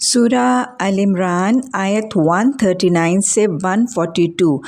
سورہ آل عمران آیت 139 سے 142۔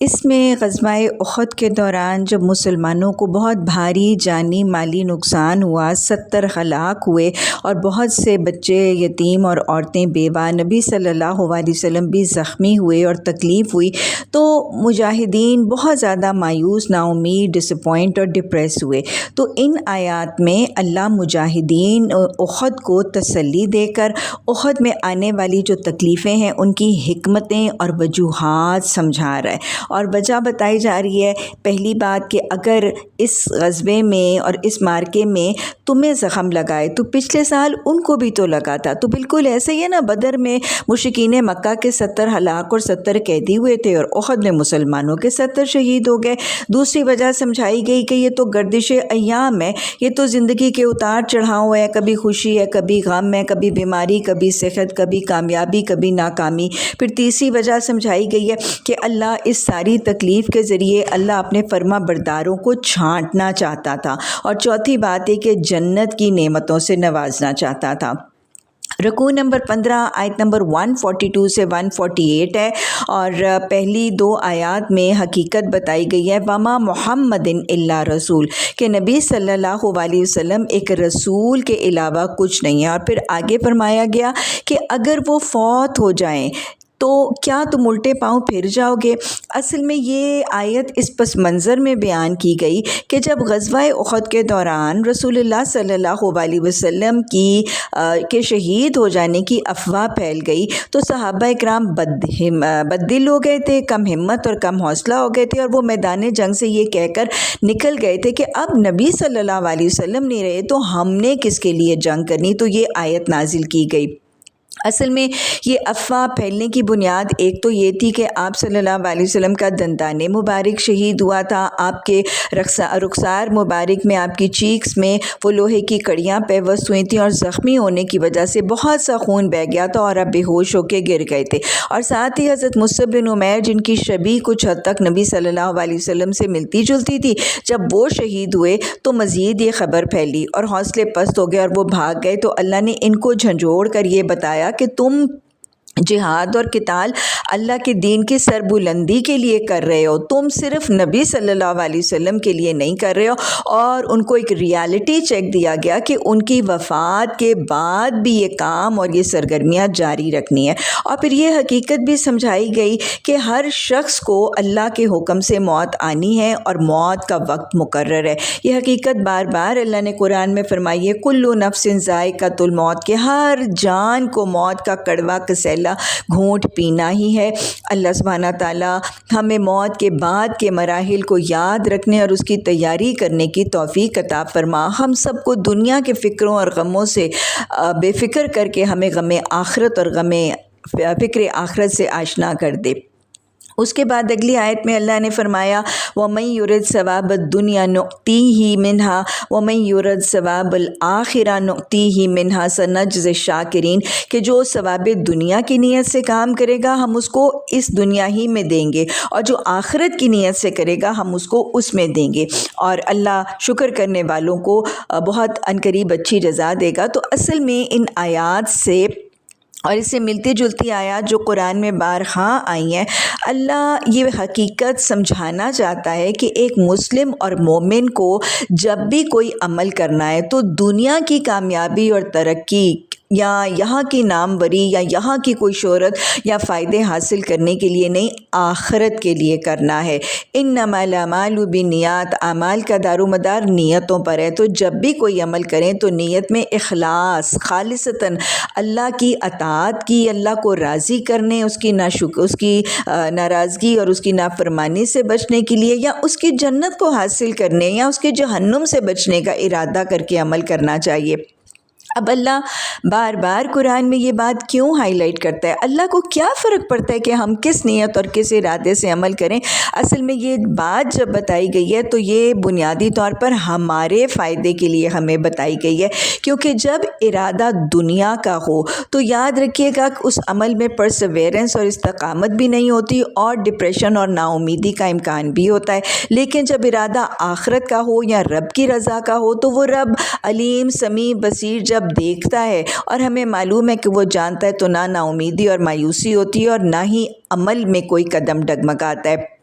اس میں غزوہ احد کے دوران جب مسلمانوں کو بہت بھاری جانی مالی نقصان ہوا، 70 ہلاک ہوئے اور بہت سے بچے یتیم اور عورتیں بیوہ، نبی صلی اللہ علیہ وسلم بھی زخمی ہوئے اور تکلیف ہوئی، تو مجاہدین بہت زیادہ مایوس، نا امید، ڈس اپوائنٹ اور ڈپریس ہوئے۔ تو ان آیات میں اللہ مجاہدین احد کو تسلی دے کر احد میں آنے والی جو تکلیفیں ہیں ان کی حکمتیں اور وجوہات سمجھا رہا ہے، اور وجہ بتائی جا رہی ہے۔ پہلی بات کہ اگر اس غزوے میں اور اس مارکے میں تمہیں زخم لگائے تو پچھلے سال ان کو بھی تو لگا تھا، تو بالکل ایسے ہی ہے نا، بدر میں مشرکین مکہ کے 70 ہلاک اور 70 قیدی ہوئے تھے، اور احد میں مسلمانوں کے 70 شہید ہو گئے۔ دوسری وجہ سمجھائی گئی کہ یہ تو گردش ایام ہے، یہ تو زندگی کے اتار چڑھاؤ ہے، کبھی خوشی ہے، کبھی غم ہے، کبھی بیماری، کبھی صحت، کبھی کامیابی، کبھی ناکامی۔ پھر تیسری وجہ سمجھائی گئی ہے کہ اللہ اس ساری تکلیف کے ذریعے اللہ اپنے فرما برداروں کو چھانٹنا چاہتا تھا، اور چوتھی بات ہے کہ جنت کی نعمتوں سے نوازنا چاہتا تھا۔ رکوع نمبر 15 آیت نمبر 142 سے 148 ہے، اور پہلی دو آیات میں حقیقت بتائی گئی ہے، وَمَا مُحَمَّدٍ إِلَّا رسول، کہ نبی صلی اللہ علیہ وسلم ایک رسول کے علاوہ کچھ نہیں ہے۔ اور پھر آگے فرمایا گیا کہ اگر وہ فوت ہو جائیں تو کیا تم الٹے پاؤں پھر جاؤ گے؟ اصل میں یہ آیت اس پس منظر میں بیان کی گئی کہ جب غزوہ احد کے دوران رسول اللہ صلی اللہ علیہ وسلم کے شہید ہو جانے کی افواہ پھیل گئی تو صحابہ اکرام بددل ہو گئے تھے، کم ہمت اور کم حوصلہ ہو گئے تھے، اور وہ میدان جنگ سے یہ کہہ کر نکل گئے تھے کہ اب نبی صلی اللہ علیہ وسلم نہیں رہے تو ہم نے کس کے لیے جنگ کرنی، تو یہ آیت نازل کی گئی۔ اصل میں یہ افواہ پھیلنے کی بنیاد ایک تو یہ تھی کہ آپ صلی اللہ علیہ وسلم کا دندان مبارک شہید ہوا تھا، آپ کے رخسار مبارک میں، آپ کی چیکس میں وہ لوہے کی کڑیاں پیوست ہوئی تھیں، اور زخمی ہونے کی وجہ سے بہت سا خون بہہ گیا تھا اور آپ بے ہوش ہو کے گر گئے تھے۔ اور ساتھ ہی حضرت مصعب بن عمیر، جن کی شبیہ کچھ حد تک نبی صلی اللہ علیہ وسلم سے ملتی جلتی تھی، جب وہ شہید ہوئے تو مزید یہ خبر پھیلی اور حوصلے پست ہو گئے اور وہ بھاگ گئے، تو اللہ نے ان کو جھنجھوڑ کر یہ بتایا کہ تم جہاد اور قتال اللہ کے دین کی سربلندی کے لیے کر رہے ہو، تم صرف نبی صلی اللہ علیہ وسلم کے لیے نہیں کر رہے ہو۔ اور ان کو ایک ریالٹی چیک دیا گیا کہ ان کی وفات کے بعد بھی یہ کام اور یہ سرگرمیاں جاری رکھنی ہے، اور پھر یہ حقیقت بھی سمجھائی گئی کہ ہر شخص کو اللہ کے حکم سے موت آنی ہے اور موت کا وقت مقرر ہے۔ یہ حقیقت بار بار اللہ نے قرآن میں فرمائی ہے، کل نفس ذائقۃ الموت، کہ ہر جان کو موت کا کڑوا کسیلا گھونٹ پینا ہی ہے۔ اللہ سبحانہ تعالیٰ ہمیں موت کے بعد کے مراحل کو یاد رکھنے اور اس کی تیاری کرنے کی توفیق عطا فرما۔ ہم سب کو دنیا کے فکروں اور غموں سے بے فکر کر کے ہمیں غم آخرت اور فکر آخرت سے آشنا کر دے۔ اس کے بعد اگلی آیت میں اللہ نے فرمایا، وَمَن يُرِدْ ثَوَابَ الدُّنْيَا نُؤْتِیہِ مِنْهَا وَمَن يُرِدْ ثَوَابَ الْآخِرَةِ نُؤْتِیہِ مِنْهَا سَنَجْزِی الشَّاکِرِینَ، کہ جو ثواب دنیا کی نیت سے کام کرے گا ہم اس کو اس دنیا ہی میں دیں گے، اور جو آخرت کی نیت سے کرے گا ہم اس کو اس میں دیں گے، اور اللہ شکر کرنے والوں کو بہت عنقریب اچھی جزا دے گا۔ تو اصل میں ان آیات سے اور اس سے ملتی جلتی آیات جو قرآن میں بارہا آئی ہیں، اللہ یہ حقیقت سمجھانا چاہتا ہے کہ ایک مسلم اور مومن کو جب بھی کوئی عمل کرنا ہے تو دنیا کی کامیابی اور ترقی یا یہاں کی ناموری یا یہاں کی کوئی شہرت یا فائدے حاصل کرنے کے لیے نہیں، آخرت کے لیے کرنا ہے۔ انما الاعمال بالنیات، اعمال کا دار و مدار نیتوں پر ہے، تو جب بھی کوئی عمل کریں تو نیت میں اخلاص، خالصتاً اللہ کی اطاعت کی، اللہ کو راضی کرنے، اس کی ناراضگی اور اس کی نافرمانی سے بچنے کے لیے، یا اس کی جنت کو حاصل کرنے یا اس کے جہنم سے بچنے کا ارادہ کر کے عمل کرنا چاہیے۔ اب اللہ بار بار قرآن میں یہ بات کیوں ہائی لائٹ کرتا ہے؟ اللہ کو کیا فرق پڑتا ہے کہ ہم کس نیت اور کس ارادے سے عمل کریں؟ اصل میں یہ بات جب بتائی گئی ہے تو یہ بنیادی طور پر ہمارے فائدے کے لیے ہمیں بتائی گئی ہے، کیونکہ جب ارادہ دنیا کا ہو تو یاد رکھیے گا کہ اس عمل میں پرسیویرنس اور استقامت بھی نہیں ہوتی، اور ڈپریشن اور نا امیدی کا امکان بھی ہوتا ہے۔ لیکن جب ارادہ آخرت کا ہو یا رب کی رضا کا ہو تو وہ رب علیم، سمیع، بصیر، جب جب دیکھتا ہے اور ہمیں معلوم ہے کہ وہ جانتا ہے تو نہ نا امیدی اور مایوسی ہوتی ہے اور نہ ہی عمل میں کوئی قدم ڈگمگاتا ہے۔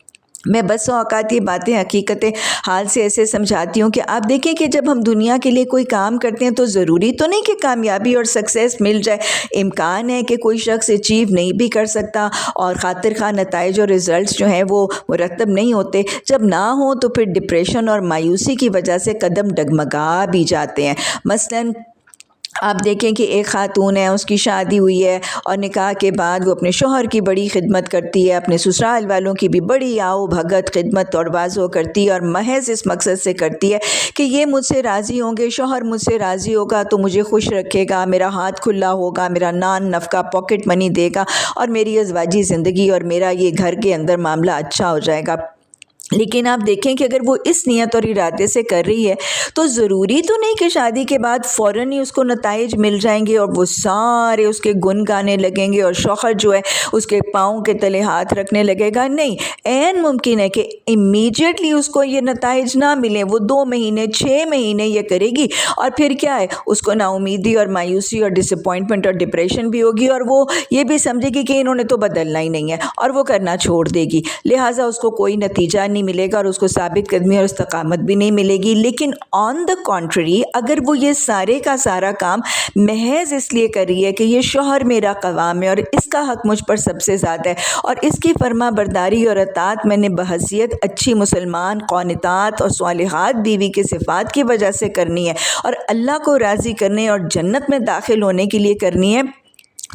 میں بس اوقات یہ باتیں حقیقت حال سے ایسے سمجھاتی ہوں کہ آپ دیکھیں کہ جب ہم دنیا کے لیے کوئی کام کرتے ہیں تو ضروری تو نہیں کہ کامیابی اور سکسیس مل جائے، امکان ہے کہ کوئی شخص اچیو نہیں بھی کر سکتا اور خاطر خواہ نتائج اور ریزلٹس جو ہیں وہ مرتب نہیں ہوتے۔ جب نہ ہوں تو پھر ڈپریشن اور مایوسی کی وجہ سے قدم ڈگمگا بھی جاتے ہیں۔ مثلاً آپ دیکھیں کہ ایک خاتون ہے، اس کی شادی ہوئی ہے اور نکاح کے بعد وہ اپنے شوہر کی بڑی خدمت کرتی ہے، اپنے سسرال والوں کی بھی بڑی آؤ بھگت خدمت اور بازو کرتی ہے اور محض اس مقصد سے کرتی ہے کہ یہ مجھ سے راضی ہوں گے، شوہر مجھ سے راضی ہوگا تو مجھے خوش رکھے گا، میرا ہاتھ کھلا ہوگا، میرا نان نفقہ پاکٹ منی دے گا اور میری ازواجی زندگی اور میرا یہ گھر کے اندر معاملہ اچھا ہو جائے گا۔ لیکن آپ دیکھیں کہ اگر وہ اس نیت اور ارادے سے کر رہی ہے تو ضروری تو نہیں کہ شادی کے بعد فوراً ہی اس کو نتائج مل جائیں گے اور وہ سارے اس کے گن گانے لگیں گے اور شوہر جو ہے اس کے پاؤں کے تلے ہاتھ رکھنے لگے گا۔ نہیں، عین ممکن ہے کہ امیجیٹلی اس کو یہ نتائج نہ ملیں، وہ 2 مہینے 6 مہینے یہ کرے گی اور پھر کیا ہے، اس کو نا امیدی اور مایوسی اور ڈس اپوائنٹمنٹ اور ڈپریشن بھی ہوگی اور وہ یہ بھی سمجھے گی کہ انہوں نے تو بدلنا ہی نہیں ہے اور وہ کرنا چھوڑ دے گی، لہٰذا اس کو کوئی نتیجہ نہیں ملے گا اور اس کو ثابت قدمی اور استقامت بھی نہیں ملے گی۔ لیکن آن دا کنٹری، اگر وہ یہ سارے کا سارا کام محض اس لیے کر رہی ہے کہ یہ شوہر میرا قوام ہے اور اس کا حق مجھ پر سب سے زیادہ ہے اور اس کی فرما برداری اور اطاعت میں نے بحیثیت اچھی مسلمان قانتات اور صالحات بیوی کی صفات کی وجہ سے کرنی ہے اور اللہ کو راضی کرنے اور جنت میں داخل ہونے کے لیے کرنی ہے،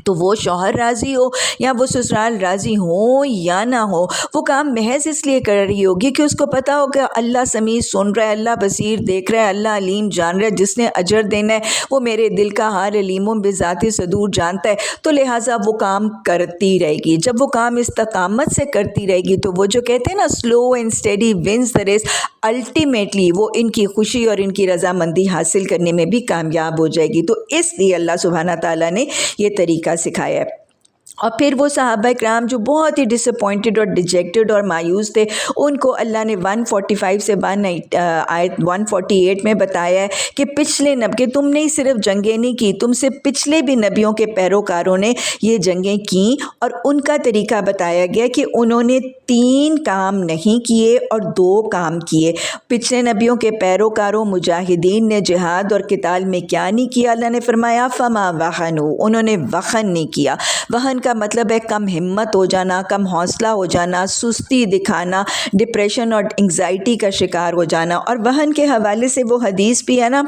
تو وہ شوہر راضی ہو یا وہ سسرال راضی ہو یا نہ ہو، وہ کام محض اس لیے کر رہی ہوگی کہ اس کو پتہ ہو کہ اللہ سمیع سن رہا ہے، اللہ بصیر دیکھ رہا ہے، اللہ علیم جان رہا ہے، جس نے اجر دینا ہے وہ میرے دل کا حال علیم بذات صدور جانتا ہے، تو لہٰذا وہ کام کرتی رہے گی۔ جب وہ کام استقامت سے کرتی رہے گی تو وہ جو کہتے ہیں نا slow and steady wins the race, ultimately وہ ان کی خوشی اور ان کی رضامندی حاصل کرنے میں بھی کامیاب ہو جائے گی۔ تو اس لیے اللہ سبحانہ تعالیٰ نے یہ طریقہ سکھایا ہے۔ اور پھر وہ صحابہ کرام جو بہت ہی ڈس اپوائنٹڈ اور ڈیجیکٹڈ اور مایوس تھے، ان کو اللہ نے 145 سے آیت 148 میں بتایا ہے کہ پچھلے کہ تم نے صرف جنگیں نہیں کی، تم سے پچھلے بھی نبیوں کے پیروکاروں نے یہ جنگیں کیں اور ان کا طریقہ بتایا گیا کہ انہوں نے 3 کام نہیں کیے اور 2 کام کیے۔ پچھلے نبیوں کے پیروکاروں مجاہدین نے جہاد اور قتال میں کیا نہیں کیا؟ اللہ نے فرمایا فما وہنوا، انہوں نے وہن نہیں کیا۔ وہن کا مطلب ہے کم ہمت ہو جانا، کم حوصلہ ہو جانا، سستی دکھانا، ڈپریشن اور انگزائٹی کا شکار ہو جانا۔ اور وہن کے حوالے سے وہ حدیث بھی ہے نا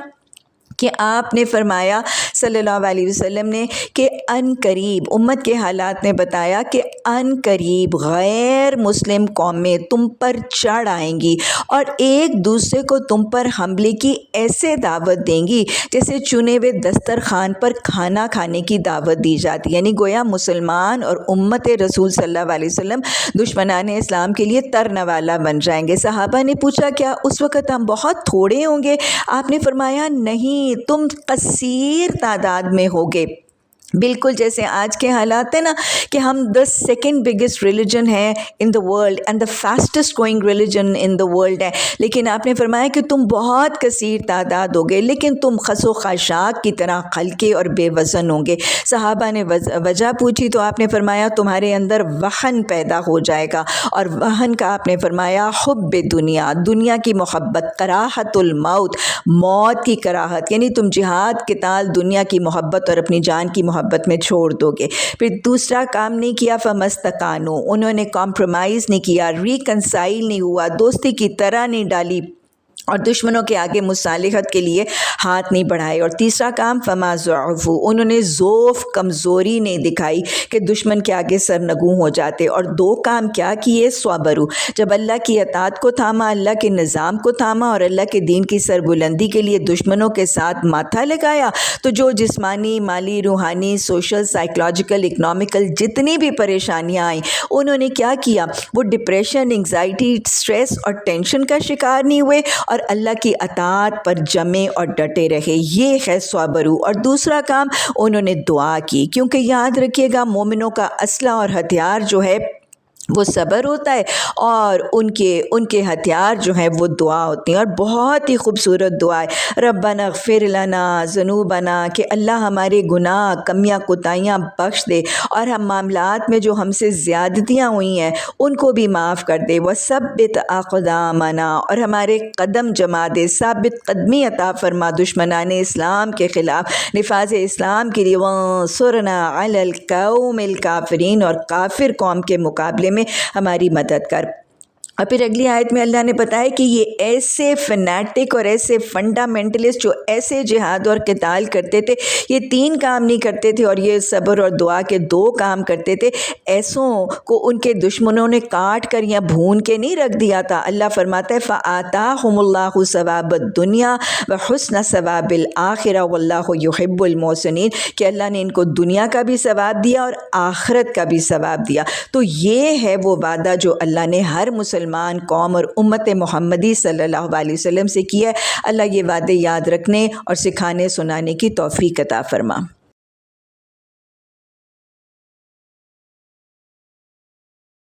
کہ آپ نے فرمایا صلی اللہ علیہ وسلم نے کہ ان قریب امت کے حالات نے بتایا کہ ان قریب غیر مسلم قومیں تم پر چڑھ آئیں گی اور ایک دوسرے کو تم پر حملے کی ایسے دعوت دیں گی جیسے چنے ہوئے دسترخوان پر کھانا کھانے کی دعوت دی جاتی، یعنی گویا مسلمان اور امت رسول صلی اللہ علیہ وسلم دشمنان اسلام کے لیے ترنوالا بن جائیں گے۔ صحابہ نے پوچھا کیا اس وقت ہم بہت تھوڑے ہوں گے؟ آپ نے فرمایا نہیں، تم کثیر تعداد میں ہوگے، بالکل جیسے آج کے حالات ہیں نا کہ ہم the second biggest religion ہے in the world and the fastest growing religion in the world ہے، لیکن آپ نے فرمایا کہ تم بہت کثیر تعداد ہوگے لیکن تم خس و خاشاک کی طرح ہلکے اور بے وزن ہوں گے۔ صحابہ نے وجہ پوچھی تو آپ نے فرمایا تمہارے اندر وہن پیدا ہو جائے گا، اور وہن کا آپ نے فرمایا حب دنیا، دنیا کی محبت، کراہت الموت، موت کی کراہت، یعنی تم جہاد قتال دنیا کی محبت اور اپنی جان کی محبت میں چھوڑ دو گے۔ پھر دوسرا کام نہیں کیا فمستقانو، انہوں نے کمپرومائز نہیں کیا، ریکنسائل نہیں ہوا، دوستی کی طرح نہیں ڈالی اور دشمنوں کے آگے مصالحت کے لیے ہاتھ نہیں بڑھائے۔ اور تیسرا کام فما ضعفوا، انہوں نے ضعف کمزوری نہیں دکھائی کہ دشمن کے آگے سرنگوں ہو جاتے۔ اور 2 کام کیا کیے؟ صبروا، جب اللہ کی اطاعت کو تھاما، اللہ کے نظام کو تھاما اور اللہ کے دین کی سربلندی کے لیے دشمنوں کے ساتھ ماتھا لگایا، تو جو جسمانی، مالی، روحانی، سوشل، سائیکلوجیکل، اکنامیکل جتنی بھی پریشانیاں آئیں انہوں نے کیا کیا؟ وہ ڈپریشن، انگزائٹی، سٹریس اور ٹینشن کا شکار نہیں ہوئے اور اللہ کی اطاعت پر جمے اور ڈٹے رہے۔ یہ ہے صبروا۔ اور دوسرا کام انہوں نے دعا کی، کیونکہ یاد رکھیے گا مومنوں کا اسلحہ اور ہتھیار جو ہے وہ صبر ہوتا ہے، اور ان کے ہتھیار جو ہیں وہ دعا ہوتی ہیں، اور بہت ہی خوبصورت دعا ہے، ربنا اغفر لنا ذنوبنا، کہ اللہ ہمارے گناہ کمیاں کوتاہیاں بخش دے، اور ہم معاملات میں جو ہم سے زیادتیاں ہوئی ہیں ان کو بھی معاف کر دے، وثبت اقدامنا، اور ہمارے قدم جما دے، ثابت قدمی عطا فرما دشمنان اسلام کے خلاف، نفاذ اسلام کے لیے، وانصرنا علی القوم الکافرین، اور کافر قوم کے مقابلے میں ہماری مدد کر۔ اور پھر اگلی آیت میں اللہ نے بتایا کہ یہ ایسے فنیٹک اور ایسے فنڈامنٹلسٹ جو ایسے جہاد اور قتال کرتے تھے، یہ 3 کام نہیں کرتے تھے اور یہ صبر اور دعا کے 2 کام کرتے تھے، ایسوں کو ان کے دشمنوں نے کاٹ کر یا بھون کے نہیں رکھ دیا تھا۔ اللہ فرماتا ہے فَآتَاهُمُ اللَّهُ ثَوَابَ الدُّنْيَا وَحُسْنَ ثَوَابِ الْآخِرَةِ وَاللَّهُ يُحِبُّ الْمُحْسِنِينَ، کہ اللہ نے ان کو دنیا کا بھی ثواب دیا اور آخرت کا بھی ثواب دیا۔ تو یہ ہے وہ وعدہ جو اللہ نے ہر مسلمان قوم اور امت محمدی صلی اللہ علیہ وسلم سے کیا ہے۔ اللہ یہ وعدے یاد رکھنے اور سکھانے سنانے کی توفیق عطا فرما۔